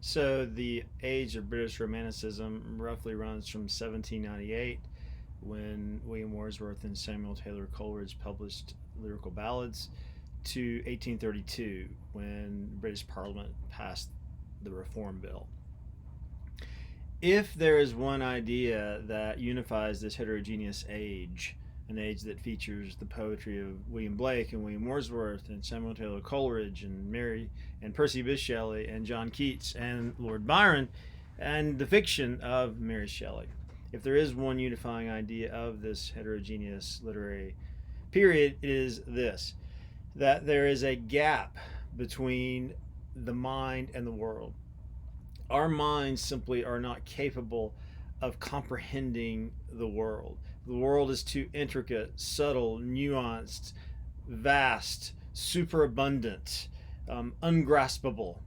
So the age of British Romanticism roughly runs from 1798, when William Wordsworth and Samuel Taylor Coleridge published lyrical ballads, to 1832, when British Parliament passed the Reform Bill. If there is one idea that unifies this heterogeneous age, an age that features the poetry of William Blake and William Wordsworth and Samuel Taylor Coleridge and Mary and Percy Bysshe Shelley and John Keats and Lord Byron, and the fiction of Mary Shelley. If there is one unifying idea of this heterogeneous literary period, it is this: that there is a gap between the mind and the world. Our minds simply are not capable of comprehending the world. The world is too intricate, subtle, nuanced, vast, superabundant, ungraspable,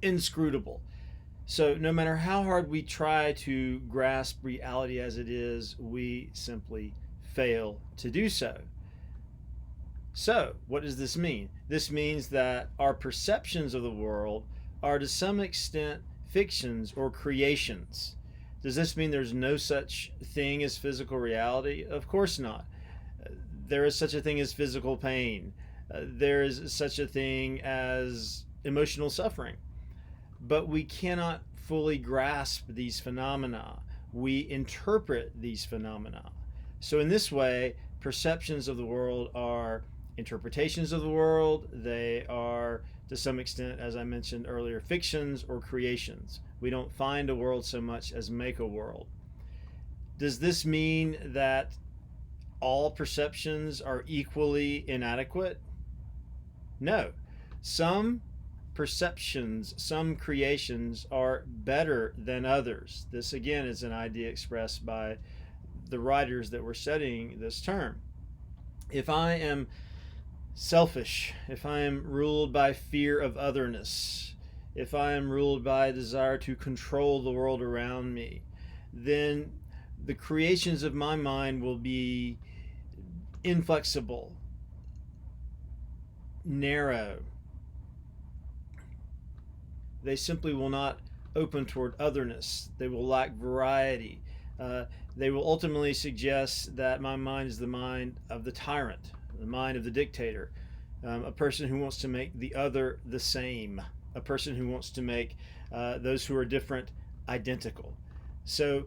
inscrutable. So, no matter how hard we try to grasp reality as it is, we simply fail to do so. So, what does this mean? This means that our perceptions of the world are to some extent fictions or creations. Does this mean there's no such thing as physical reality? Of course not. There is such a thing as physical pain. There is such a thing as emotional suffering. But we cannot fully grasp these phenomena. We interpret these phenomena. So, in this way, perceptions of the world are interpretations of the world. They are, to some extent, as I mentioned earlier, fictions or creations. We don't find a world so much as make a world. Does this mean that all perceptions are equally inadequate? No. Some perceptions, some creations are better than others. This, again, is an idea expressed by the writers that were studying this term. If I am selfish, if I am ruled by fear of otherness, if I am ruled by a desire to control the world around me, then the creations of my mind will be inflexible, narrow. They simply will not open toward otherness. They will lack variety. They will ultimately suggest that my mind is the mind of the tyrant, the mind of the dictator, a person who wants to make the other the same, a person who wants to make those who are different identical. So,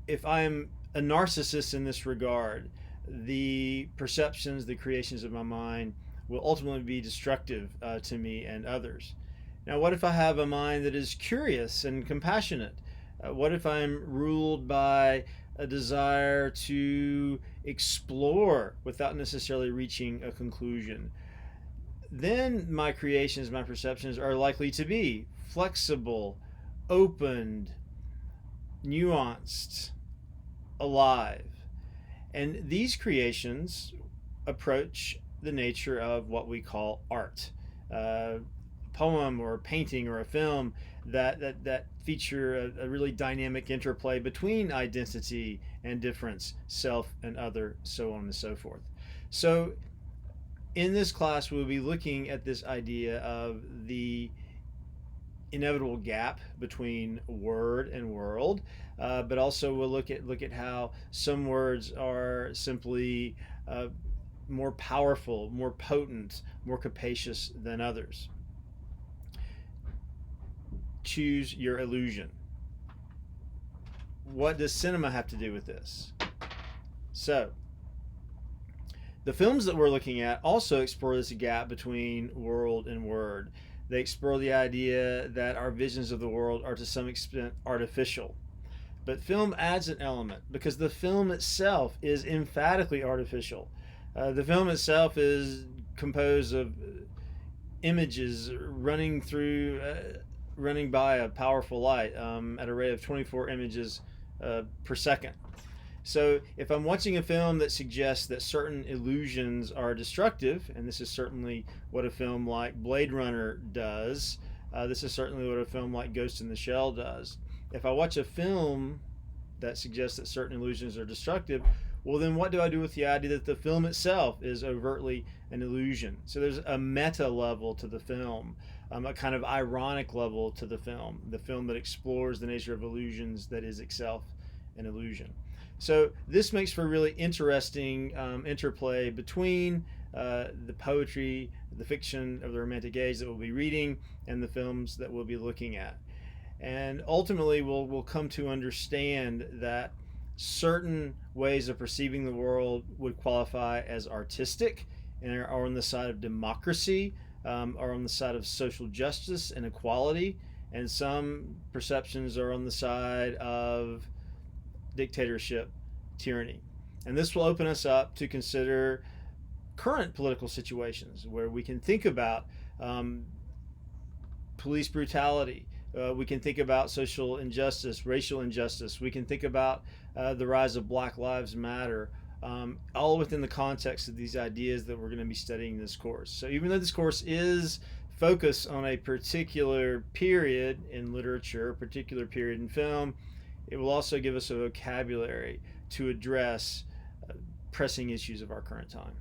if I am a narcissist in this regard, the perceptions, the creations of my mind will ultimately be destructive to me and others. Now, what if I have a mind that is curious and compassionate? What if I'm ruled by a desire to explore without necessarily reaching a conclusion? Then my creations, my perceptions are likely to be flexible, opened, nuanced, alive. And these creations approach the nature of what we call art. A poem or a painting or a film that feature a really dynamic interplay between identity and difference, self and other, so on and so forth. So, in this class, we'll be looking at this idea of the inevitable gap between word and world, but also we'll look at how some words are simply more powerful, more potent, more capacious than others. Choose your illusion. What does cinema have to do with this? So, the films that we're looking at also explore this gap between world and word. They explore the idea that our visions of the world are to some extent artificial. But film adds an element because the film itself is emphatically artificial. The film itself is composed of images running by a powerful light at a rate of 24 images per second. So if I'm watching a film that suggests that certain illusions are destructive, and this is certainly what a film like Blade Runner does, this is certainly what a film like Ghost in the Shell does. If I watch a film that suggests that certain illusions are destructive, well, then what do I do with the idea that the film itself is overtly an illusion? So there's a meta level to the film. a kind of ironic level to the film that explores the nature of illusions that is itself an illusion. So this makes for a really interesting interplay between the poetry, the fiction of the Romantic Age that we'll be reading, and the films that we'll be looking at. And ultimately, we'll come to understand that certain ways of perceiving the world would qualify as artistic and are on the side of democracy, are on the side of social justice and equality, and some perceptions are on the side of dictatorship, tyranny. And this will open us up to consider current political situations where we can think about police brutality. We can think about social injustice, racial injustice. We can think about the rise of Black Lives Matter, all within the context of these ideas that we're going to be studying in this course. So even though this course is focused on a particular period in literature, a particular period in film, it will also give us a vocabulary to address pressing issues of our current time.